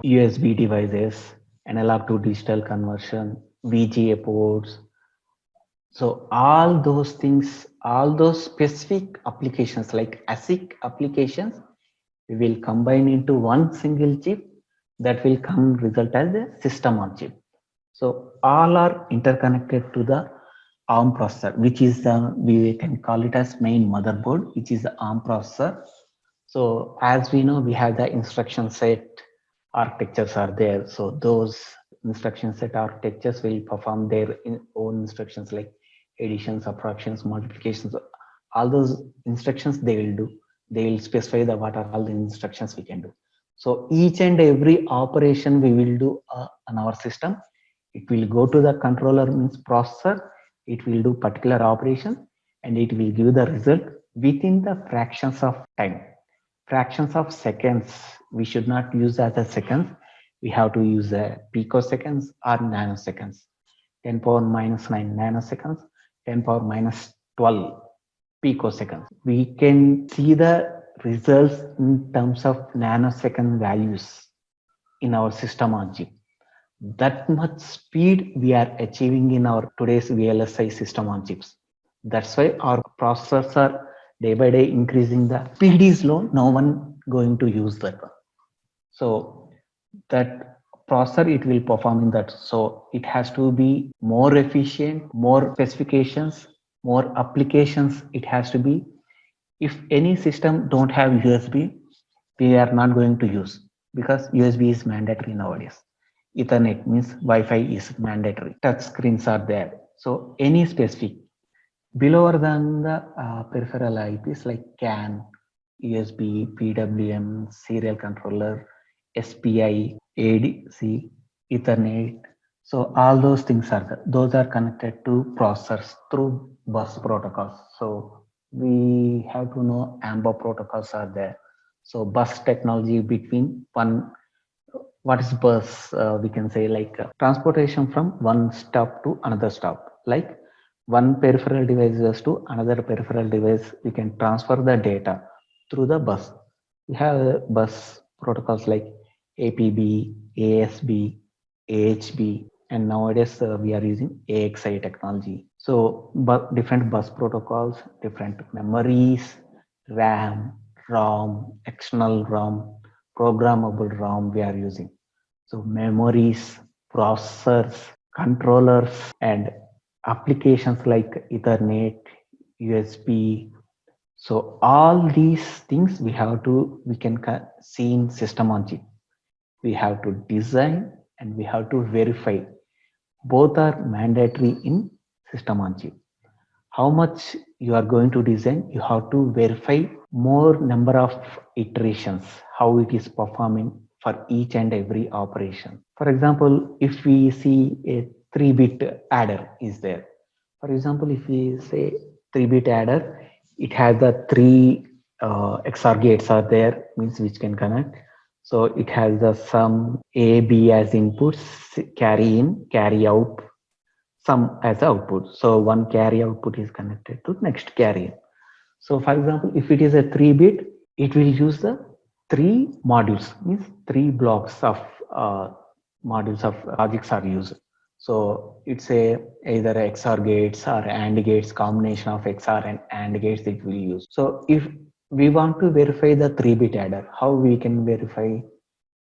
USB devices, analog to digital conversion, VGA ports. So all those things, all those specific applications like ASIC applications, we will combine into one single chip that will come result as a system on chip. So all are interconnected to the ARM processor, which is the, we can call it as main motherboard, which is the ARM processor. So as we know, we have the instruction set architectures are there. So those instruction set architectures will perform their own instructions like addition, subtractions, multiplications. All those instructions they will do. They will specify the what are all the instructions we can do. So each and every operation we will do on our system, it will go to the controller means processor. It will do particular operation and it will give the result within the fractions of time, fractions of seconds. We should not use as a seconds. We have to use a picoseconds or nanoseconds. 10 power minus 9 nanoseconds, 10 power minus 12 picoseconds. We can see the results in terms of nanosecond values in our system on chip. That much speed we are achieving in our today's VLSI system on chips. That's why our processors are day by day increasing. The speed is low, no one going to use that one. So that processor it will perform in that. So it has to be more efficient, more specifications, more applications. It has to be. If any system don't have USB, we are not going to use because USB is mandatory nowadays. Ethernet means Wi-Fi is mandatory. Touch screens are there. So any specific below than the peripheral IPs like CAN, USB, PWM, serial controller, SPI, ADC, Ethernet. So all those things are there. Those are connected to processors through bus protocols. So we have to know AMBA protocols are there. So bus technology between one, what is bus? We can say like transportation from one stop to another stop. Like one peripheral device to another peripheral device, we can transfer the data through the bus. We have bus protocols like APB, ASB, AHB, and nowadays we are using AXI technology. So, but different bus protocols, different memories, RAM, ROM, external ROM, programmable ROM we are using. So memories, processors, controllers, and applications like Ethernet, USB. So all these things we can see in system on chip. We have to design and we have to verify. Both are mandatory in system on chip. How much you are going to design, you have to verify more number of iterations, how it is performing for each and every operation. For example, if we see a 3-bit adder is there. For example, if we say 3-bit adder, it has the three XOR gates are there, means which can connect. So it has the some A, B as inputs, carry in, carry out, some as output. So one carry output is connected to next carry in. So for example, if it is a 3-bit, it will use the three modules, means three blocks of modules of logics are used. So it's a either XOR gates or AND gates, combination of XOR and AND gates it will use. So if we want to verify the 3-bit adder, how we can verify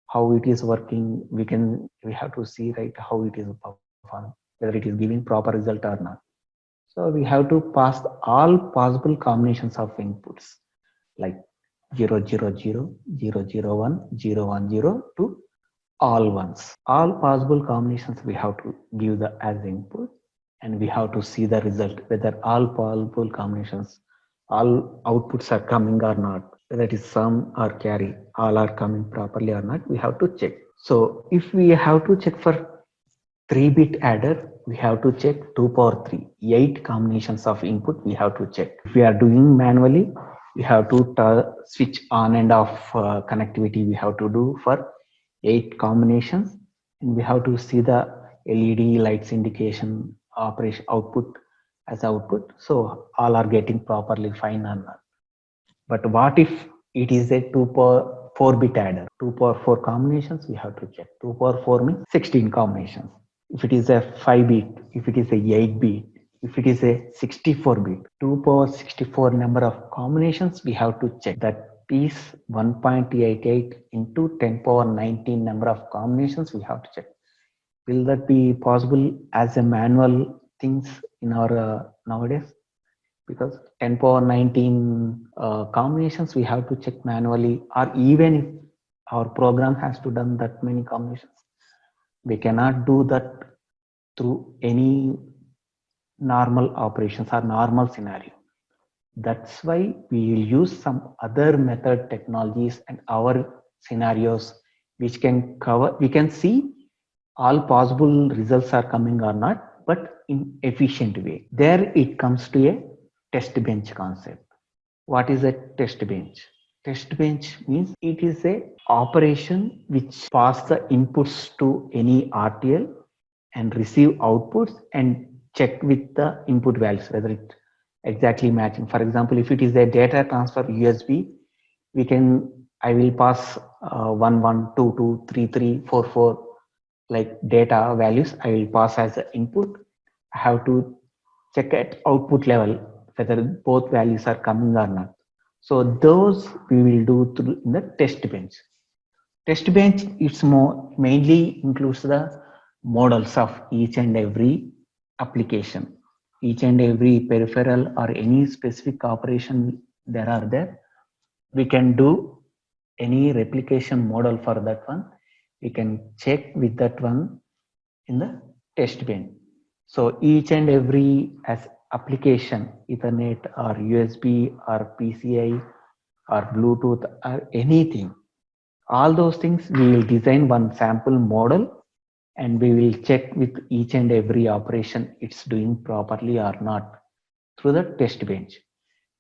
how it is working? We have to see right how it is performing, whether it is giving proper result or not. So we have to pass all possible combinations of inputs like 000, 001, 010 to all ones. All possible combinations we have to give the as input and we have to see the result whether all possible combinations, all outputs are coming or not, whether it is sum or carry, all are coming properly or not, we have to check. So if we have to check for 3-bit adder, we have to check 2 power 3, 8 combinations of input we have to check. If we are doing manually, we have to switch on and off connectivity we have to do for 8 combinations, and we have to see the LED lights indication operation output as output. So all are getting properly fine or not. But what if it is a 2 power 4-bit adder. 2 power 4 combinations we have to check. 2 power 4 means 16 combinations. If it is a 5-bit, if it is a 8-bit, if it is a 64-bit, 2 power 64 number of combinations we have to check. That is 1.88 into 10 power 19 number of combinations we have to check. Will that be possible as a manual things in our nowadays? Because 10 power 19 combinations we have to check manually, or even if our program has to done that many combinations, we cannot do that through any normal operations or normal scenario. That's why we will use some other method technologies and our scenarios which can cover, we can see all possible results are coming or not, but in efficient way. There it comes to a test bench concept. What is a test bench? Test bench means it is a operation which pass the inputs to any RTL and receive outputs and check with the input values whether it exactly matching. For example, if it is a data transfer USB, we can, I will pass 1 1 2 2 3 3 4 4 like data values I will pass as the input. I have to check at output level whether both values are coming or not. So those we will do through in the test bench. Test bench it's more mainly includes the models of each and every application, each and every peripheral or any specific operation there are there. We can do any replication model for that one. We can check with that one in the test bench. So each and every as application, Ethernet or USB or PCI or Bluetooth or anything, all those things we will design one sample model and we will check with each and every operation it's doing properly or not through the test bench.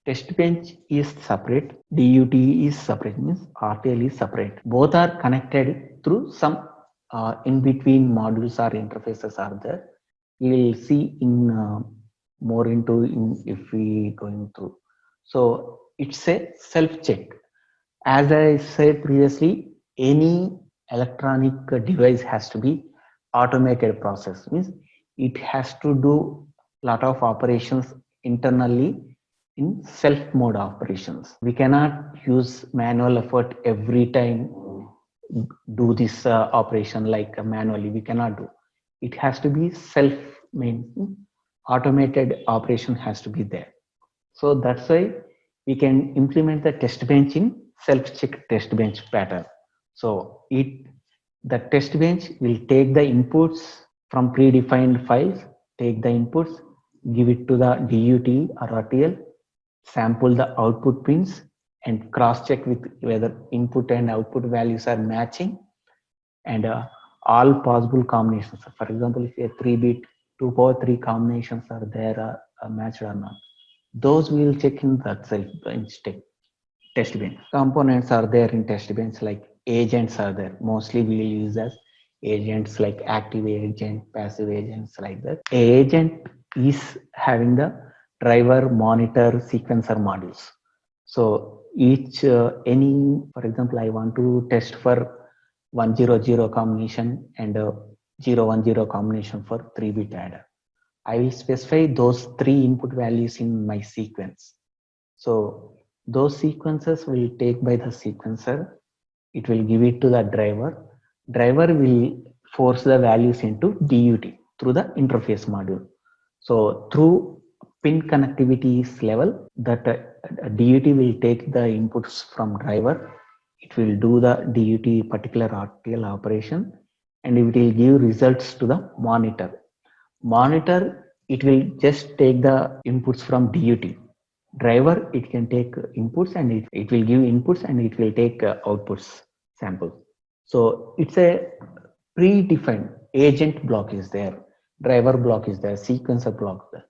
Test bench is separate, DUT is separate, means RTL is separate. Both are connected through some in between modules or interfaces are there. We will see in more into in if we going through. So it's a self check. As I said previously, any electronic device has to be automated process. Means it has to do lot of operations internally in self mode operations. We cannot use manual effort every time do this operation like manually. We cannot do. It has to be self main automated operation has to be there. So that's why we can implement the test bench in self-check test bench pattern. So the test bench will take the inputs from predefined files, take the inputs, give it to the DUT or RTL, sample the output pins and cross-check with whether input and output values are matching and all possible combinations. For example, if a 3-bit 2 power 3 combinations are there matched or not, those we will check in that self bench test bench. Components are there in test bench like agents are there. Mostly we will use as agents like active agent, passive agents like that. A agent is having the driver, monitor, sequencer modules. So each any, for example, I want to test for 100 combination and 010 combination for 3-bit adder. I will specify those 3 input values in my sequence. So those sequences will take by the sequencer. It will give it to the driver. Driver will force the values into DUT through the interface module. So through pin connectivities level, that DUT will take the inputs from driver. It will do the DUT particular RTL operation and it will give results to the monitor. Monitor, it will just take the inputs from DUT. Driver, it can take inputs and it will give inputs and it will take outputs samples. So it's a predefined agent block is there, driver block is there, sequencer block there.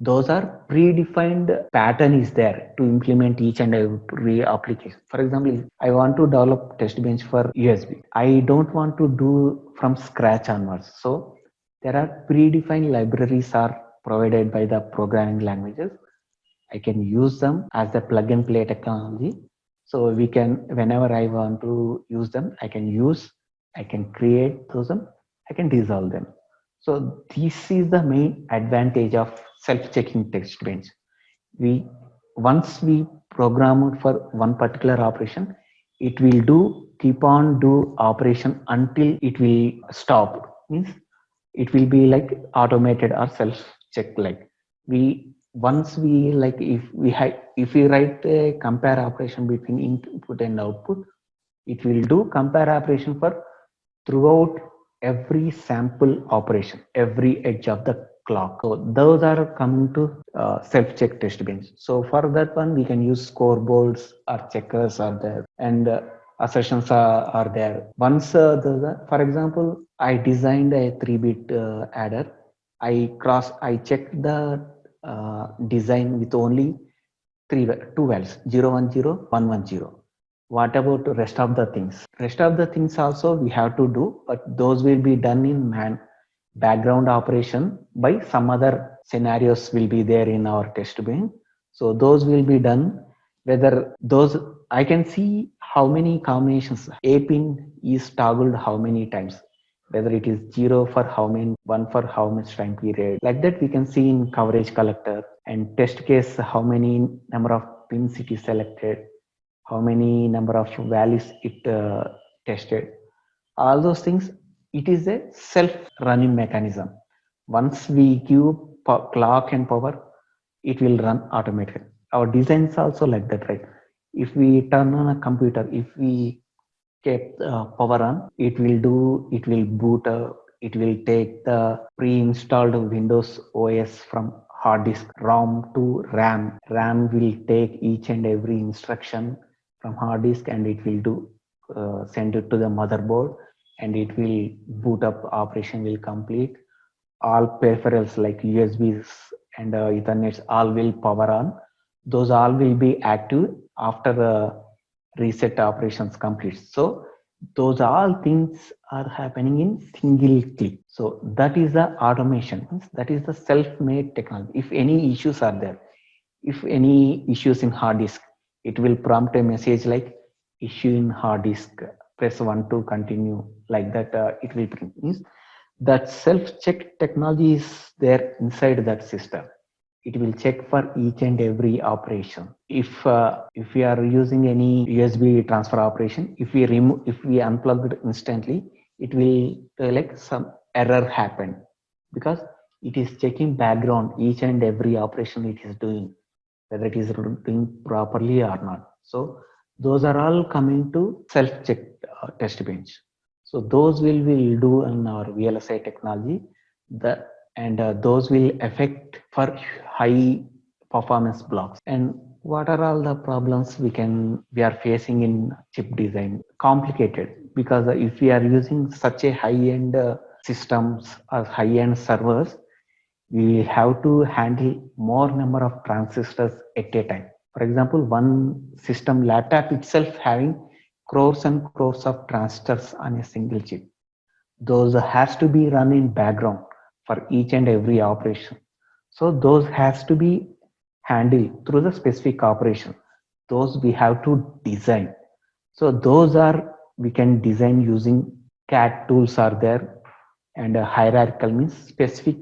Those are predefined pattern is there to implement each and every application. For example, I want to develop test bench for USB. I don't want to do from scratch onwards. So there are predefined libraries are provided by the programming languages. I can use them as a plug and play technology. So we can, whenever I want to use them, I can use, I can create those, I can dissolve them. So this is the main advantage of self-checking text bench. We, once we program it for one particular operation, it will do, keep on do operation until it will stop. Means it will be like automated or self check. Like we, once we, like if we write a compare operation between input and output, it will do compare operation for throughout every sample operation, every edge of the clock. So those are coming to self-check test bench. So for that one, we can use scoreboards or checkers are there, and assertions are there. Once for example, I designed a 3-bit adder. I checked the design with only two values, 010, 110. What about the rest of the things? Rest of the things also we have to do, but those will be done in background operation by some other scenarios will be there in our test bench. So those will be done. Whether those, I can see how many combinations a pin is toggled how many times, whether it is 0 for how many, 1 for how much time period. Like that we can see in coverage collector, and test case how many number of pins it is selected, how many number of values it tested. All those things, it is a self running mechanism. Once we give clock and power, it will run automatically. Our designs also like that, right? If we turn on a computer, if we kept power on, it will boot up, it will take the pre-installed Windows OS from hard disk rom to ram will take each and every instruction from hard disk, and it will do send it to the motherboard, and it will boot up, operation will complete. All peripherals like USBs and Ethernets all will power on. Those all will be active after the reset operations complete. So those all things are happening in single click. So that is the automation. That is the self-made technology. If any issues are there, if any issues in hard disk, it will prompt a message like issue in hard disk. Press 1 to continue. Like that, it will print. Means that self-check technology is there inside that system. It will check for each and every operation. If we are using any USB transfer operation, if we unplug it instantly, it will like some error happen, because it is checking background each and every operation it is doing, whether it is doing properly or not. So those are all coming to self-check test bench. So those will do in our VLSI technology. The, and those will affect for high performance blocks. And what are all the problems we are facing in chip design? Complicated, because if we are using such a high-end systems or high-end servers, we have to handle more number of transistors at a time. For example, one system laptop itself having crores and crores of transistors on a single chip. Those has to be run in background for each and every operation. So those has to be handled through the specific operation. Those we have to design. So those are, we can design using CAD tools are there, and hierarchical means specific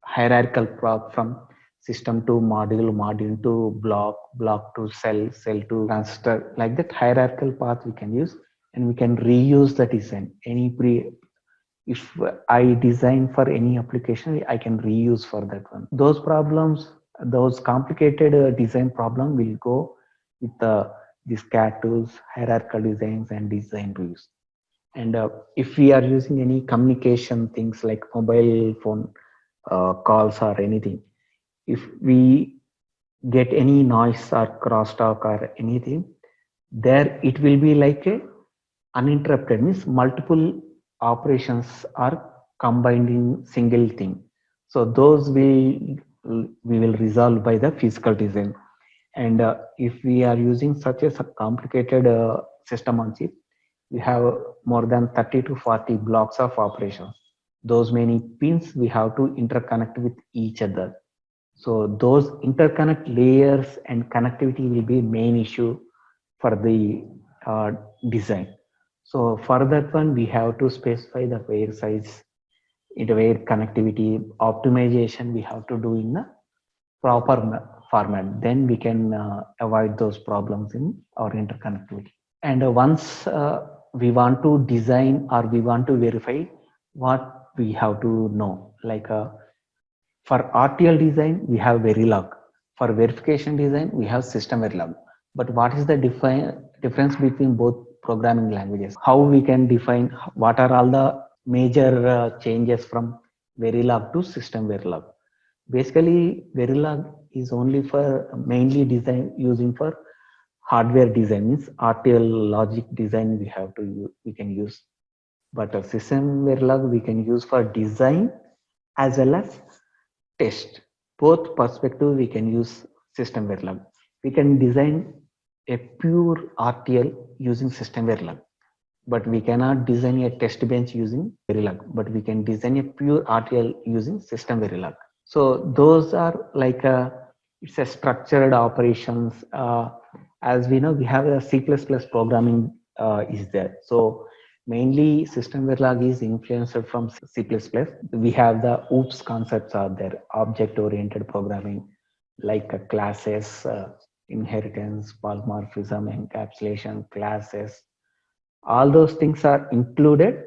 hierarchical from system to module to block to cell to transistor. Like that hierarchical path we can use, and we can reuse the design. If I design for any application, I can reuse for that one. Those problems, those complicated design problem will go with these CAD tools, hierarchical designs, and design reviews. And if we are using any communication things like mobile phone calls or anything, if we get any noise or crosstalk or anything, there it will be like a uninterrupted, means multiple operations are combined in single thing. So those we will resolve by the physical design. And if we are using such a complicated system on chip, we have more than 30 to 40 blocks of operations. Those many pins we have to interconnect with each other. So those interconnect layers and connectivity will be main issue for the design. So for that one, we have to specify the wire size, the wire connectivity, optimization we have to do in the proper format. Then we can avoid those problems in our interconnectivity. And once we want to design or we want to verify, what we have to know, like for RTL design, we have Verilog. For verification design, we have System Verilog. But what is the difference between both programming languages? How we can define what are all the major changes from Verilog to System Verilog? Basically, Verilog is only for mainly design using for hardware design, means RTL logic design we can use. But a System Verilog we can use for design as well as test. Both perspective we can use System Verilog. We can design a pure RTL using System Verilog, but we cannot design a test bench using Verilog, but we can design a pure RTL using System Verilog. So those are like it's a structured operations. As we know, we have a C++ programming is there. So mainly System Verilog is influenced from C++. We have the OOPS concepts are there, object-oriented programming, like classes, inheritance, polymorphism, encapsulation, classes. All those things are included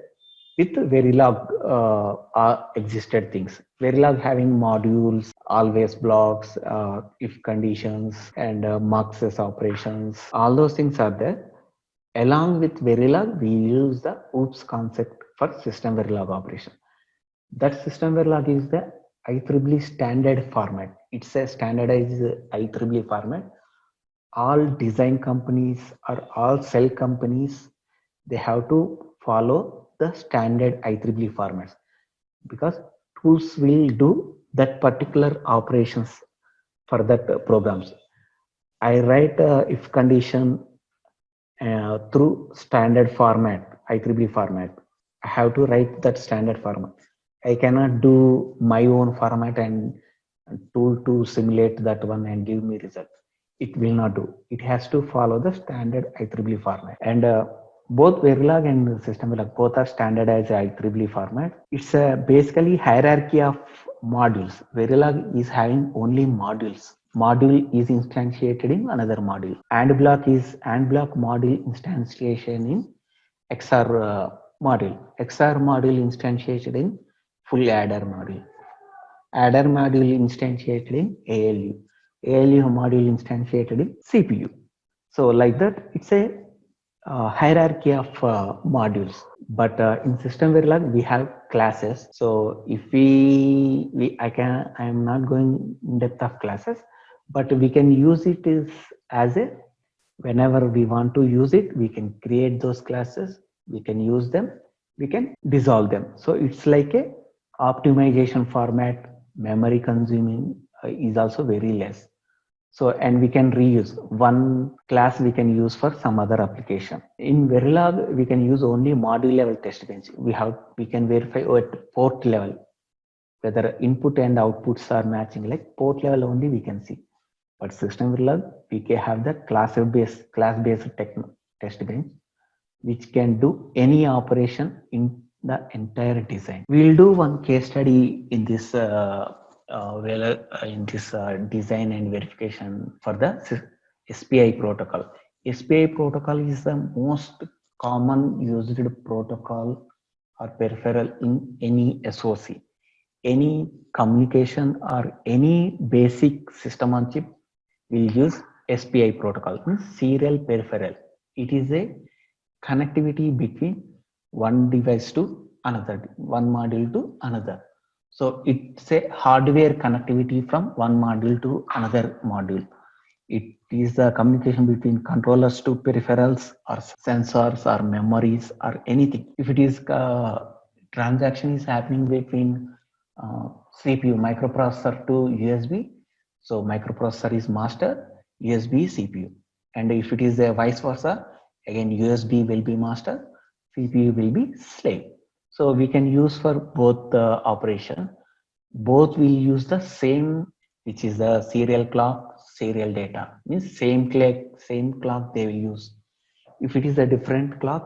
with Verilog existed things. Verilog having modules, always blocks, if conditions, and muxes operations. All those things are there. Along with Verilog, we use the OOPS concept for system Verilog operation. That system Verilog is the IEEE standard format. It's a standardized IEEE format. All design companies or all cell companies, they have to follow the standard IEEE formats, because tools will do that particular operations for that programs. I write if condition through standard format, IEEE format. I have to write that standard format. I cannot do my own format and tool to simulate that one and give me result. It will not do. It has to follow the standard IEEE format. And both Verilog and System Verilog both are standardized IEEE format. It's a basically hierarchy of modules. Verilog is having only modules. Module is instantiated in another module. AND block is AND block module instantiation in XOR module. XOR module instantiated in full adder module. Adder module instantiated in ALU. ALU module instantiated in CPU. So like that, it's a hierarchy of modules. But in System Verilog, we have classes. So if I am not going in depth of classes, but we can use it as a, whenever we want to use it, we can create those classes, we can use them, we can dissolve them. So it's like a optimization format. Memory consuming is also very less. So, and we can reuse one class, we can use for some other application. In Verilog, we can use only module level test bench. We can verify at port level whether input and outputs are matching, like port level only we can see. But System Verilog, we can have the class-based test bench, which can do any operation in the entire design. We'll do one case study in this design and verification for the SPI protocol. SPI protocol is the most common used protocol or peripheral in any SoC. Any communication or any basic system on chip will use SPI protocol, means serial peripheral. It is a connectivity between one device to another, one module to another. So it's a hardware connectivity from one module to another module. It is a communication between controllers to peripherals or sensors or memories or anything. If it is transaction is happening between CPU microprocessor to USB, so microprocessor is master, USB is CPU. And if it is a vice versa, again USB will be master, CPU will be slave. So we can use for both the operation. Both will use the same which is the serial clock, serial data. Means same clock they will use. If it is a different clock,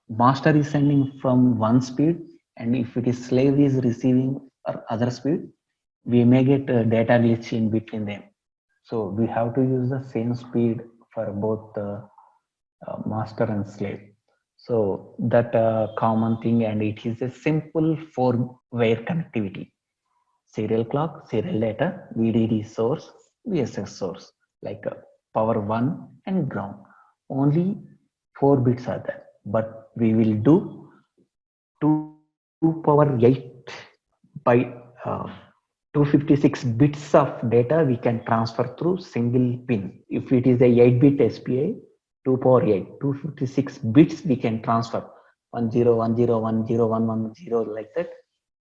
master is sending from one speed, and if it is slave is receiving other speed, we may get a data glitch in between them. So we have to use the same speed for both the master and slave. So that common thing, and it is a simple four-way connectivity: serial clock, serial data, VDD source, VSS source, like power 1 and ground. Only 4 bits are there, but we will do 2 power 8 by uh, 256 bits of data we can transfer through single pin. If it is a 8-bit SPI, 2 power 8, 256 bits we can transfer 1010101110 like that.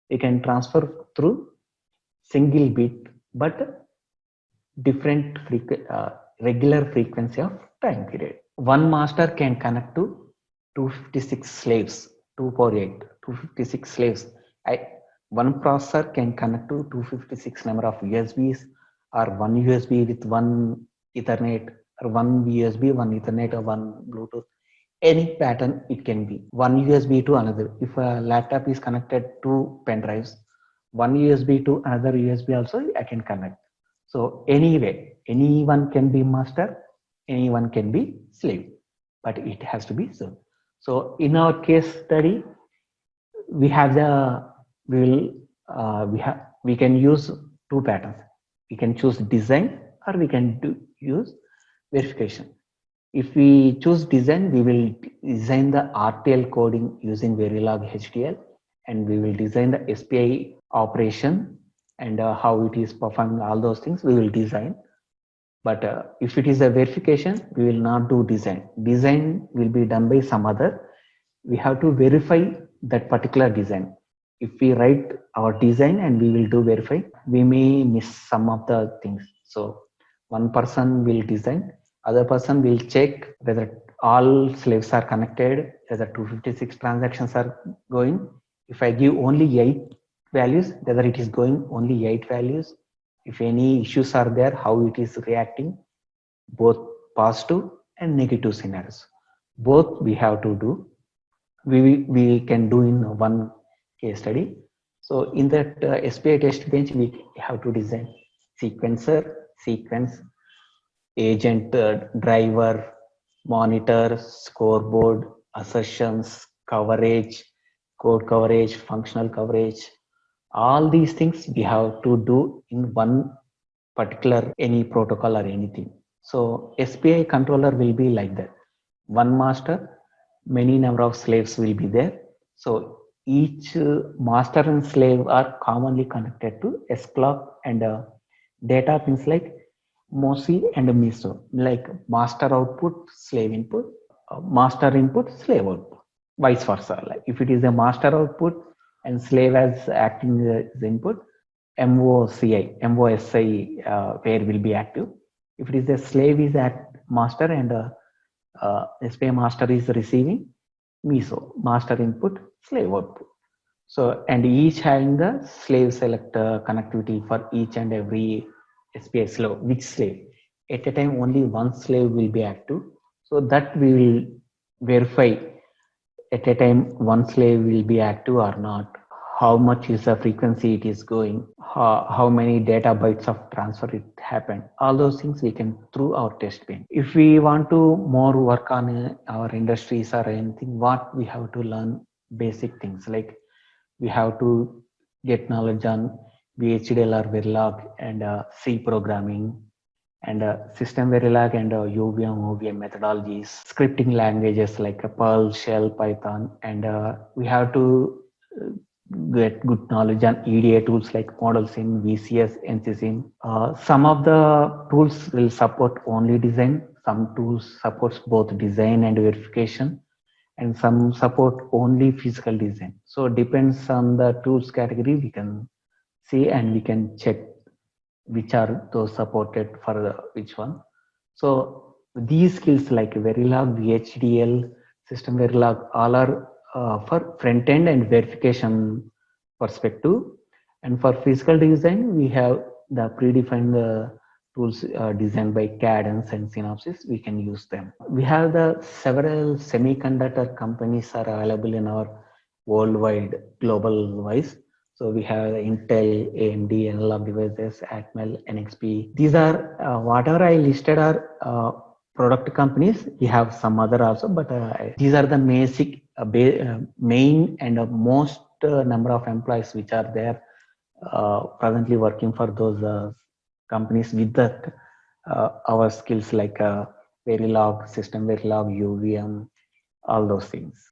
We can transfer through single bit, but different regular frequency of time period. One master can connect to 256 slaves, 2 power 8, 256 slaves. One processor can connect to 256 number of USBs, or one USB with one Ethernet, or one USB, one Ethernet, or one Bluetooth. Any pattern it can be. One USB to another. If a laptop is connected to pen drives, one USB to another USB also I can connect. So anyway, anyone can be master, anyone can be slave, but it has to be so. So in our case study, we have the we will we can use two patterns. We can choose design, or we can use verification. If we choose design, we will design the RTL coding using Verilog HDL, and we will design the SPI operation, and how it is performing, all those things we will design. But if it is a verification, we will not do design. Design will be done by some other. We have to verify that particular design. If we write our design and we will do verify, we may miss some of the things. So one person will design, other person will check whether all slaves are connected, whether 256 transactions are going. If I give only 8 values, whether it is going only 8 values. If any issues are there, how it is reacting, both positive and negative scenarios. Both we have to do. We can do in one case study. So in that SPI test bench, we have to design sequencer, sequence, agent, driver, monitor, scoreboard, assertions, coverage, code coverage, functional coverage. All these things we have to do in one particular any protocol or anything. So SPI controller will be like that. One master, many number of slaves will be there. So each master and slave are commonly connected to S clock, and data pins like MOSI and MISO, like master output, slave input, master input, slave output, vice versa. Like if it is a master output and slave as acting as input, MOSI pair will be active. If it is a slave is at master, and SPI master is receiving MISO, master input, slave output. So, and each having the slave select connectivity for each and every SPI slave, which slave. At a time, only one slave will be active. So that we will verify at a time one slave will be active or not. How much is the frequency it is going? How many data bytes of transfer it happened? All those things we can through our test bench. If we want to more work on our industries or anything, what we have to learn basic things like we have to get knowledge on VHDL or Verilog, and C programming, and system Verilog, and UVM, OVM methodologies, scripting languages like Perl, Shell, Python, and we have to get good knowledge on EDA tools like ModelSim, VCS, NCSim. Some of the tools will support only design. Some tools supports both design and verification, and some support only physical design. So depends on the tools category, we can see and we can check which are those supported for which one. So these skills like Verilog, VHDL, System Verilog, all are for front end and verification perspective. And for physical design, we have the predefined tools designed by Cadence and Synopsys, we can use them. We have the several semiconductor companies are available in our worldwide, global wise. So we have Intel, AMD, Analog Devices, Atmel, NXP. These are whatever I listed are product companies. We have some other also, but these are the basic, main and most number of employees which are there presently working for those companies with the our skills like Verilog, System Verilog, UVM, all those things.